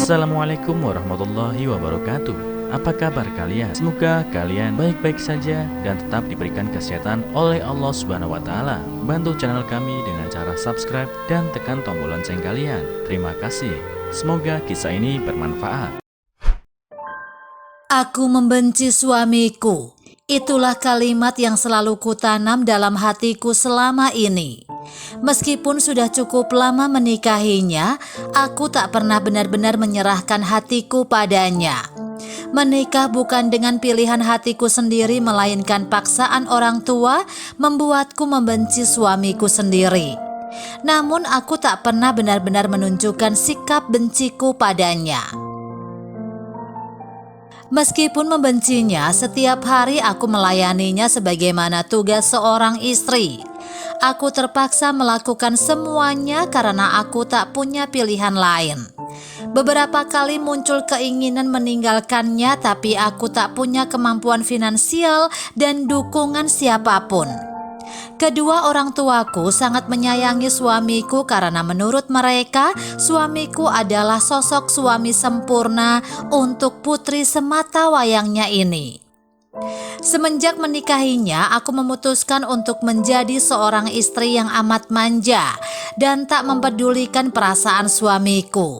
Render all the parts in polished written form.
Assalamualaikum warahmatullahi wabarakatuh. Apa kabar kalian? Semoga kalian baik-baik saja dan tetap diberikan kesehatan oleh Allah Subhanahu wa taala. Bantu channel kami dengan cara subscribe dan tekan tombol lonceng kalian. Terima kasih. Semoga kisah ini bermanfaat. Aku membenci suamiku. Itulah kalimat yang selalu kutanam dalam hatiku selama ini. Meskipun sudah cukup lama menikahinya, aku tak pernah benar-benar menyerahkan hatiku padanya. Menikah bukan dengan pilihan hatiku sendiri, melainkan paksaan orang tua membuatku membenci suamiku sendiri. Namun aku tak pernah benar-benar menunjukkan sikap benciku padanya. Meskipun membencinya, setiap hari aku melayaninya sebagaimana tugas seorang istri. Aku terpaksa melakukan semuanya karena aku tak punya pilihan lain. Beberapa kali muncul keinginan meninggalkannya, tapi aku tak punya kemampuan finansial dan dukungan siapapun. Kedua orang tuaku sangat menyayangi suamiku karena menurut mereka suamiku adalah sosok suami sempurna untuk putri semata wayangnya ini. Semenjak menikahinya, aku memutuskan untuk menjadi seorang istri yang amat manja dan tak mempedulikan perasaan suamiku.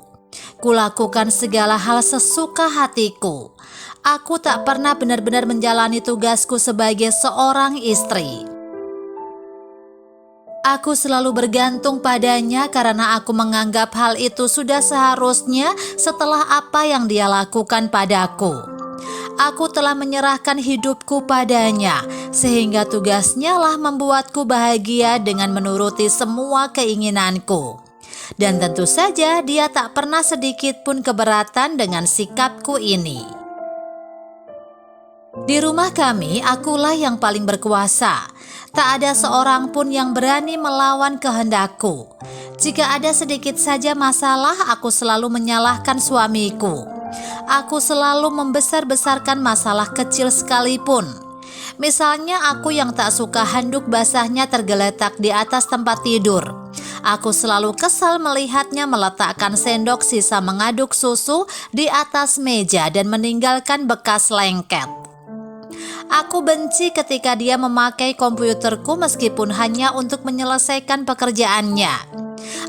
Kulakukan segala hal sesuka hatiku. Aku tak pernah benar-benar menjalani tugasku sebagai seorang istri. Aku selalu bergantung padanya karena aku menganggap hal itu sudah seharusnya setelah apa yang dia lakukan padaku. Aku telah menyerahkan hidupku padanya, sehingga tugasnya lah membuatku bahagia dengan menuruti semua keinginanku. Dan tentu saja dia tak pernah sedikit pun keberatan dengan sikapku ini. Di rumah kami, akulah yang paling berkuasa. Tak ada seorang pun yang berani melawan kehendakku. Jika ada sedikit saja masalah, aku selalu menyalahkan suamiku. Aku selalu membesar-besarkan masalah kecil sekalipun. Misalnya aku yang tak suka handuk basahnya tergeletak di atas tempat tidur. Aku selalu kesal melihatnya meletakkan sendok sisa mengaduk susu di atas meja dan meninggalkan bekas lengket. Aku benci ketika dia memakai komputerku meskipun hanya untuk menyelesaikan pekerjaannya.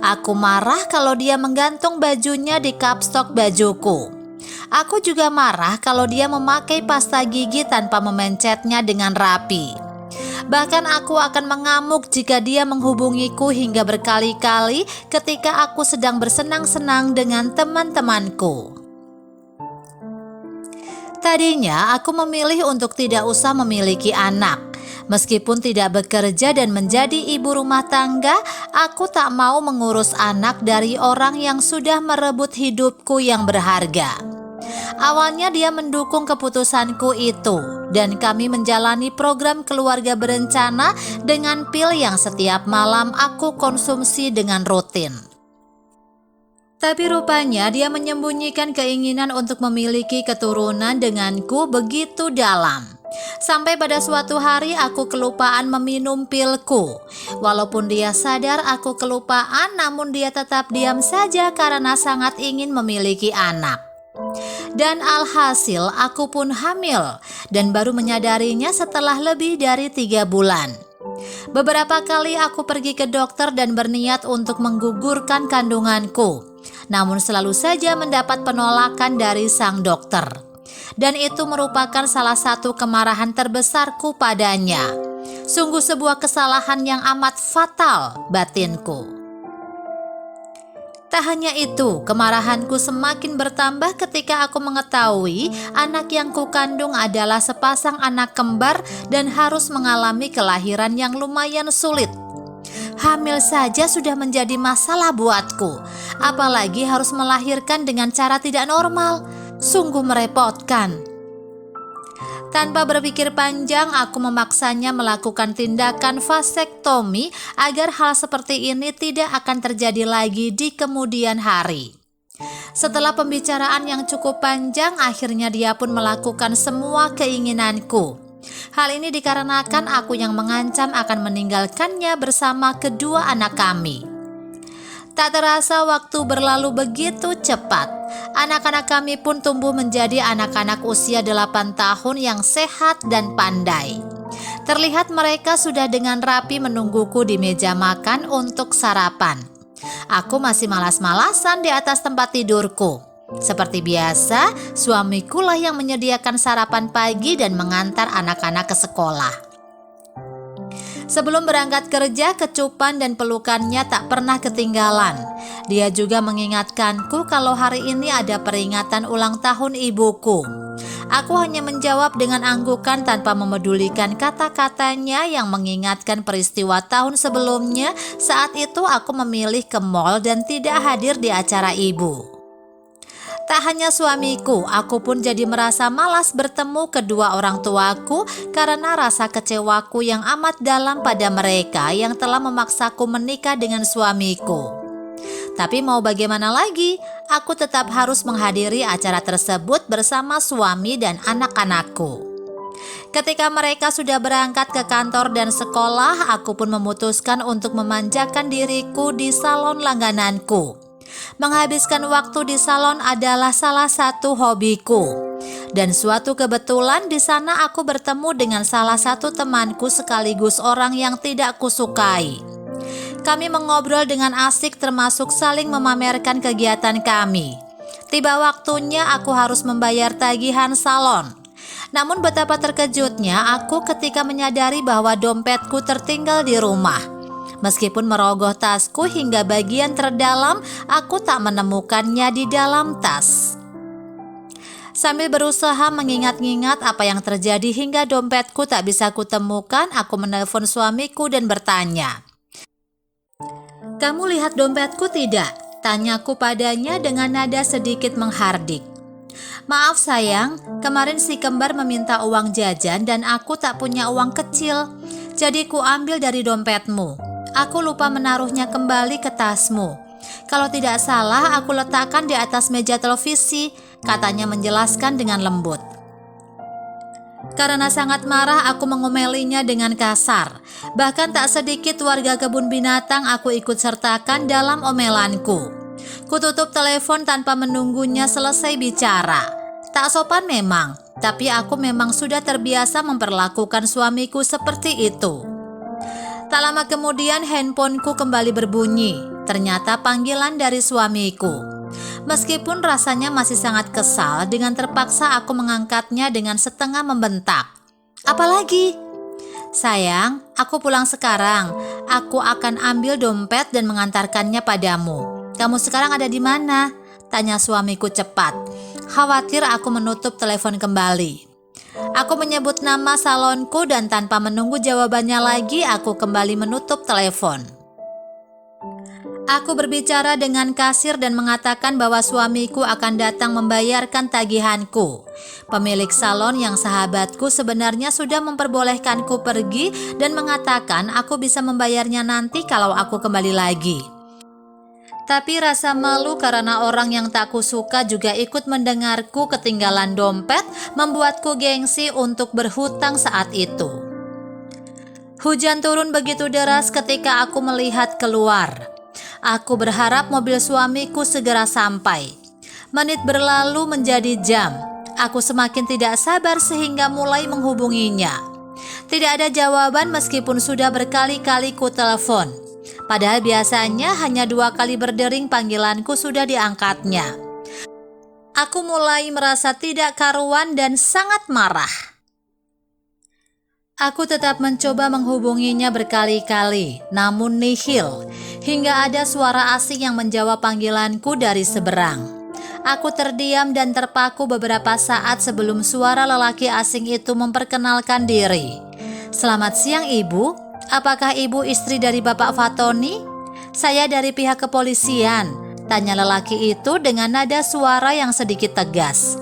Aku marah kalau dia menggantung bajunya di kapstok bajuku. Aku juga marah kalau dia memakai pasta gigi tanpa memencetnya dengan rapi. Bahkan aku akan mengamuk jika dia menghubungiku hingga berkali-kali ketika aku sedang bersenang-senang dengan teman-temanku. Tadinya aku memilih untuk tidak usah memiliki anak. Meskipun tidak bekerja dan menjadi ibu rumah tangga, aku tak mau mengurus anak dari orang yang sudah merebut hidupku yang berharga. Awalnya dia mendukung keputusanku itu, dan kami menjalani program keluarga berencana dengan pil yang setiap malam aku konsumsi dengan rutin. Tapi rupanya dia menyembunyikan keinginan untuk memiliki keturunan denganku begitu dalam. Sampai pada suatu hari aku kelupaan meminum pilku. Walaupun dia sadar aku kelupaan, namun dia tetap diam saja karena sangat ingin memiliki anak. Dan alhasil aku pun hamil dan baru menyadarinya setelah lebih dari 3 bulan. Beberapa kali aku pergi ke dokter dan berniat untuk menggugurkan kandunganku. Namun selalu saja mendapat penolakan dari sang dokter. Dan itu merupakan salah satu kemarahan terbesarku padanya. Sungguh sebuah kesalahan yang amat fatal batinku. Tak hanya itu, kemarahanku semakin bertambah ketika aku mengetahui anak yang kukandung adalah sepasang anak kembar dan harus mengalami kelahiran yang lumayan sulit. Hamil saja sudah menjadi masalah buatku, apalagi harus melahirkan dengan cara tidak normal. Sungguh merepotkan. Tanpa berpikir panjang, aku memaksanya melakukan tindakan vasektomi agar hal seperti ini tidak akan terjadi lagi di kemudian hari. Setelah pembicaraan yang cukup panjang, akhirnya dia pun melakukan semua keinginanku. Hal ini dikarenakan aku yang mengancam akan meninggalkannya bersama kedua anak kami. Tak terasa waktu berlalu begitu cepat. Anak-anak kami pun tumbuh menjadi anak-anak usia 8 tahun yang sehat dan pandai. Terlihat mereka sudah dengan rapi menungguku di meja makan untuk sarapan. Aku masih malas-malasan di atas tempat tidurku. Seperti biasa, suamiku lah yang menyediakan sarapan pagi dan mengantar anak-anak ke sekolah. Sebelum berangkat kerja, kecupan dan pelukannya tak pernah ketinggalan. Dia juga mengingatkanku kalau hari ini ada peringatan ulang tahun ibuku. Aku hanya menjawab dengan anggukan tanpa memedulikan kata-katanya yang mengingatkan peristiwa tahun sebelumnya. Saat itu aku memilih ke mall dan tidak hadir di acara ibu. Tak hanya suamiku, aku pun jadi merasa malas bertemu kedua orang tuaku karena rasa kecewaku yang amat dalam pada mereka yang telah memaksaku menikah dengan suamiku. Tapi mau bagaimana lagi, aku tetap harus menghadiri acara tersebut bersama suami dan anak-anakku. Ketika mereka sudah berangkat ke kantor dan sekolah, aku pun memutuskan untuk memanjakan diriku di salon langgananku. Menghabiskan waktu di salon adalah salah satu hobiku. Dan suatu kebetulan di sana aku bertemu dengan salah satu temanku sekaligus orang yang tidak kusukai. Kami mengobrol dengan asik termasuk saling memamerkan kegiatan kami. Tiba waktunya aku harus membayar tagihan salon. Namun betapa terkejutnya aku ketika menyadari bahwa dompetku tertinggal di rumah. Meskipun merogoh tasku hingga bagian terdalam, aku tak menemukannya di dalam tas. Sambil berusaha mengingat-ingat apa yang terjadi hingga dompetku tak bisa kutemukan, aku menelpon suamiku dan bertanya. "Kamu lihat dompetku tidak?" tanyaku padanya dengan nada sedikit menghardik. "Maaf sayang, kemarin si kembar meminta uang jajan dan aku tak punya uang kecil. Jadi ku ambil dari dompetmu. Aku lupa menaruhnya kembali ke tasmu. Kalau tidak salah aku letakkan di atas meja televisi," katanya menjelaskan dengan lembut. Karena sangat marah aku mengomelinya dengan kasar. Bahkan tak sedikit warga kebun binatang aku ikut sertakan dalam omelanku. Kututup telepon tanpa menunggunya selesai bicara. Tak sopan memang, tapi aku memang sudah terbiasa memperlakukan suamiku seperti itu. Tak lama kemudian handphoneku kembali berbunyi. Ternyata panggilan dari suamiku. Meskipun rasanya masih sangat kesal, dengan terpaksa aku mengangkatnya dengan setengah membentak. "Apalagi?" "Sayang, aku pulang sekarang. Aku akan ambil dompet dan mengantarkannya padamu. Kamu sekarang ada di mana?" tanya suamiku cepat. Khawatir aku menutup telepon kembali. Aku menyebut nama salonku dan tanpa menunggu jawabannya lagi, aku kembali menutup telepon. Aku berbicara dengan kasir dan mengatakan bahwa suamiku akan datang membayarkan tagihanku. Pemilik salon yang sahabatku sebenarnya sudah memperbolehkanku pergi dan mengatakan aku bisa membayarnya nanti kalau aku kembali lagi. Tapi rasa malu karena orang yang tak kusuka juga ikut mendengarku ketinggalan dompet membuatku gengsi untuk berhutang saat itu. Hujan turun begitu deras ketika aku melihat keluar. Aku berharap mobil suamiku segera sampai. Menit berlalu menjadi jam. Aku semakin tidak sabar sehingga mulai menghubunginya. Tidak ada jawaban meskipun sudah berkali-kali ku telepon. Padahal biasanya hanya 2 kali berdering panggilanku sudah diangkatnya. Aku mulai merasa tidak karuan dan sangat marah. Aku tetap mencoba menghubunginya berkali-kali, namun nihil, hingga ada suara asing yang menjawab panggilanku dari seberang. Aku terdiam dan terpaku beberapa saat sebelum suara lelaki asing itu memperkenalkan diri. "Selamat siang Ibu. Apakah Ibu istri dari Bapak Fatoni?" "Saya dari pihak kepolisian," tanya lelaki itu dengan nada suara yang sedikit tegas.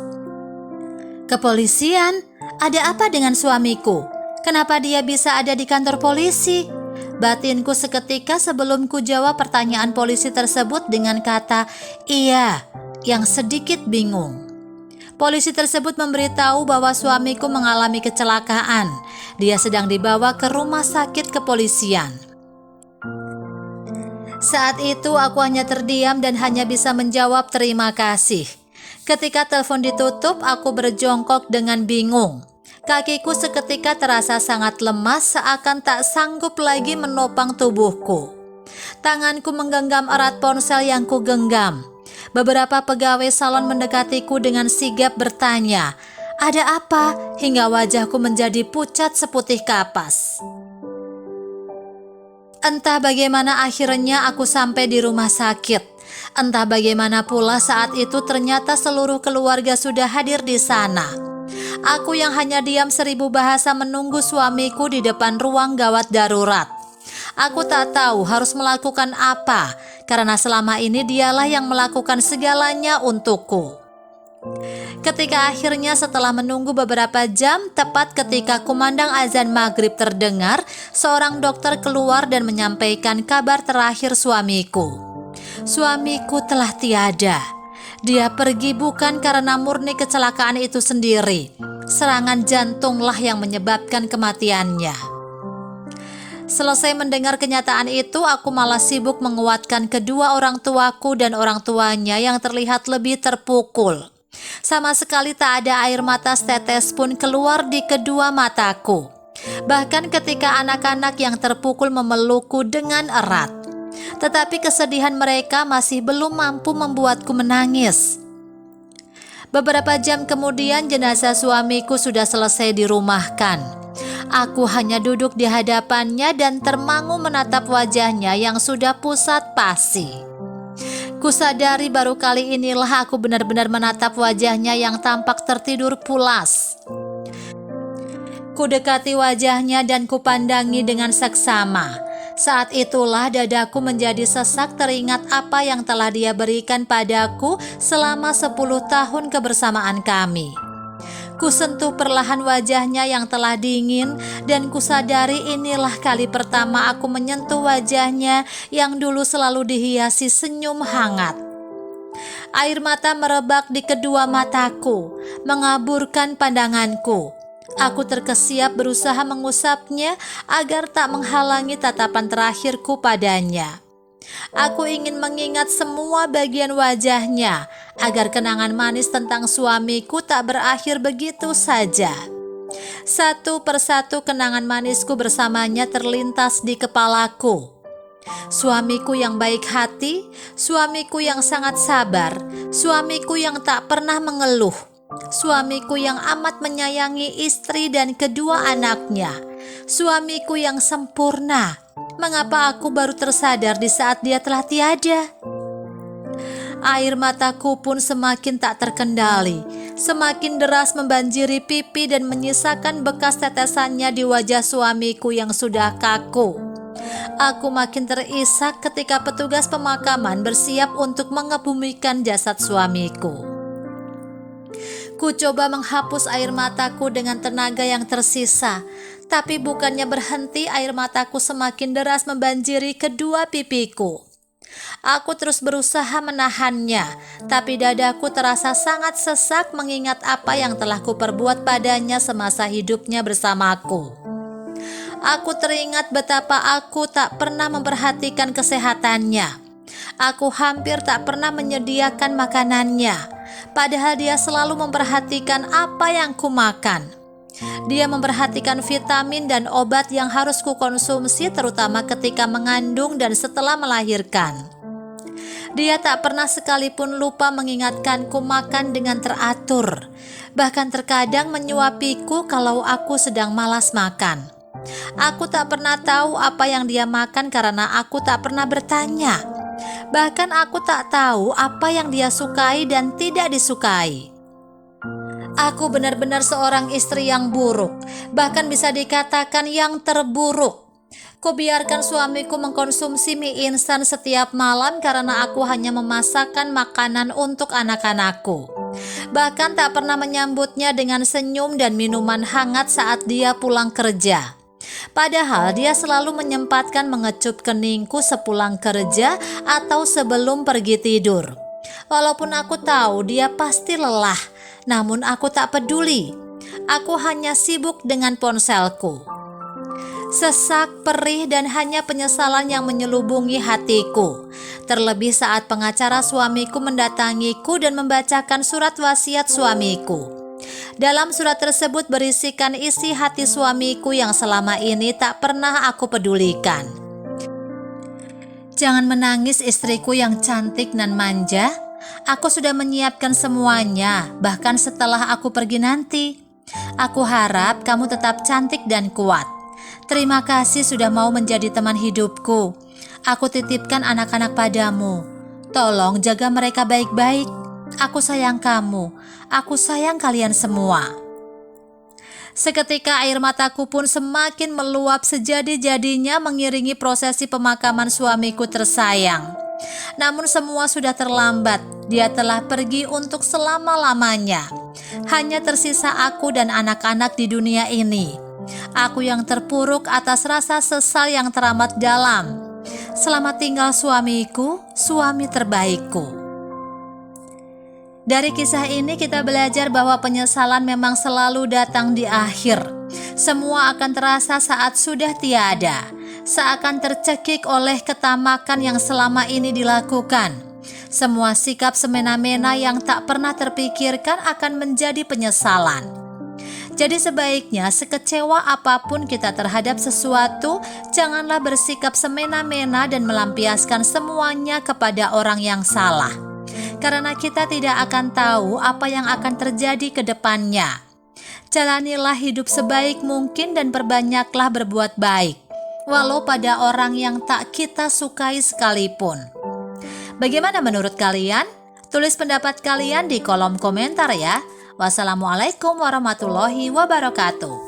"Kepolisian? Ada apa dengan suamiku? Kenapa dia bisa ada di kantor polisi?" Batinku seketika sebelum ku jawab pertanyaan polisi tersebut dengan kata "iya" yang sedikit bingung. Polisi tersebut memberitahu bahwa suamiku mengalami kecelakaan. Dia sedang dibawa ke rumah sakit kepolisian. Saat itu aku hanya terdiam dan hanya bisa menjawab terima kasih. Ketika telepon ditutup, aku berjongkok dengan bingung. Kakiku seketika terasa sangat lemas, seakan tak sanggup lagi menopang tubuhku. Tanganku menggenggam erat ponsel yang kugenggam. Beberapa pegawai salon mendekatiku dengan sigap bertanya, "Ada apa?" hingga wajahku menjadi pucat seputih kapas. Entah bagaimana akhirnya aku sampai di rumah sakit. Entah bagaimana pula saat itu ternyata seluruh keluarga sudah hadir di sana. Aku yang hanya diam 1000 bahasa menunggu suamiku di depan ruang gawat darurat. Aku tak tahu harus melakukan apa, karena selama ini dialah yang melakukan segalanya untukku. Ketika akhirnya setelah menunggu beberapa jam, tepat ketika kumandang azan maghrib terdengar, seorang dokter keluar dan menyampaikan kabar terakhir suamiku. Suamiku telah tiada. Dia pergi bukan karena murni kecelakaan itu sendiri. Serangan jantunglah yang menyebabkan kematiannya. Selesai mendengar kenyataan itu, aku malah sibuk menguatkan kedua orang tuaku dan orang tuanya yang terlihat lebih terpukul. Sama sekali tak ada air mata setetes pun keluar di kedua mataku. Bahkan ketika anak-anak yang terpukul memelukku dengan erat. Tetapi kesedihan mereka masih belum mampu membuatku menangis. Beberapa jam kemudian jenazah suamiku sudah selesai dirumahkan. Aku hanya duduk di hadapannya dan termangu menatap wajahnya yang sudah pusat pasi. Kusadari baru kali inilah aku benar-benar menatap wajahnya yang tampak tertidur pulas. Kudekati wajahnya dan kupandangi dengan seksama. Saat itulah dadaku menjadi sesak teringat apa yang telah dia berikan padaku selama 10 tahun kebersamaan kami. Kusentuh perlahan wajahnya yang telah dingin dan kusadari inilah kali pertama aku menyentuh wajahnya yang dulu selalu dihiasi senyum hangat. Air mata merebak di kedua mataku, mengaburkan pandanganku. Aku terkesiap berusaha mengusapnya agar tak menghalangi tatapan terakhirku padanya. Aku ingin mengingat semua bagian wajahnya agar kenangan manis tentang suamiku tak berakhir begitu saja. Satu persatu kenangan manisku bersamanya terlintas di kepalaku. Suamiku yang baik hati, suamiku yang sangat sabar, suamiku yang tak pernah mengeluh, suamiku yang amat menyayangi istri dan kedua anaknya, suamiku yang sempurna. Mengapa aku baru tersadar di saat dia telah tiada? Air mataku pun semakin tak terkendali, semakin deras membanjiri pipi dan menyisakan bekas tetesannya di wajah suamiku yang sudah kaku. Aku makin terisak ketika petugas pemakaman bersiap untuk mengebumikan jasad suamiku. Ku coba menghapus air mataku dengan tenaga yang tersisa, tapi bukannya berhenti, air mataku semakin deras membanjiri kedua pipiku. Aku terus berusaha menahannya, tapi dadaku terasa sangat sesak mengingat apa yang telah kuperbuat padanya semasa hidupnya bersamaku. Aku teringat betapa aku tak pernah memperhatikan kesehatannya. Aku hampir tak pernah menyediakan makanannya, padahal dia selalu memperhatikan apa yang kumakan. Dia memperhatikan vitamin dan obat yang harus kukonsumsi, terutama ketika mengandung dan setelah melahirkan. Dia tak pernah sekalipun lupa mengingatkanku makan dengan teratur, bahkan terkadang menyuapiku kalau aku sedang malas makan. Aku tak pernah tahu apa yang dia makan karena aku tak pernah bertanya. Bahkan aku tak tahu apa yang dia sukai dan tidak disukai. Aku benar-benar seorang istri yang buruk, bahkan bisa dikatakan yang terburuk. Kubiarkan suamiku mengkonsumsi mie instan setiap malam karena aku hanya memasakkan makanan untuk anak-anakku. Bahkan tak pernah menyambutnya dengan senyum dan minuman hangat saat dia pulang kerja. Padahal dia selalu menyempatkan mengecup keningku sepulang kerja atau sebelum pergi tidur. Walaupun aku tahu dia pasti lelah, namun aku tak peduli. Aku hanya sibuk dengan ponselku. Sesak, perih, dan hanya penyesalan yang menyelubungi hatiku. Terlebih saat pengacara suamiku mendatangiku dan membacakan surat wasiat suamiku. Dalam surat tersebut berisikan isi hati suamiku yang selama ini tak pernah aku pedulikan. Jangan menangis istriku yang cantik dan manja. Aku sudah menyiapkan semuanya, bahkan setelah aku pergi nanti. Aku harap kamu tetap cantik dan kuat. Terima kasih sudah mau menjadi teman hidupku. Aku titipkan anak-anak padamu. Tolong jaga mereka baik-baik. Aku sayang kamu. Aku sayang kalian semua. Seketika air mataku pun semakin meluap sejadi-jadinya mengiringi prosesi pemakaman suamiku tersayang. Namun semua sudah terlambat. Dia telah pergi untuk selama-lamanya. Hanya tersisa aku dan anak-anak di dunia ini. Aku yang terpuruk atas rasa sesal yang teramat dalam. Selamat tinggal suamiku, suami terbaikku. Dari kisah ini kita belajar bahwa penyesalan memang selalu datang di akhir. Semua akan terasa saat sudah tiada, seakan tercekik oleh ketamakan yang selama ini dilakukan. Semua sikap semena-mena yang tak pernah terpikirkan akan menjadi penyesalan. Jadi sebaiknya sekecewa apapun kita terhadap sesuatu, janganlah bersikap semena-mena dan melampiaskan semuanya kepada orang yang salah. Karena kita tidak akan tahu apa yang akan terjadi ke depannya. Jalanilah hidup sebaik mungkin dan perbanyaklah berbuat baik, walau pada orang yang tak kita sukai sekalipun. Bagaimana menurut kalian? Tulis pendapat kalian di kolom komentar ya. Wassalamualaikum warahmatullahi wabarakatuh.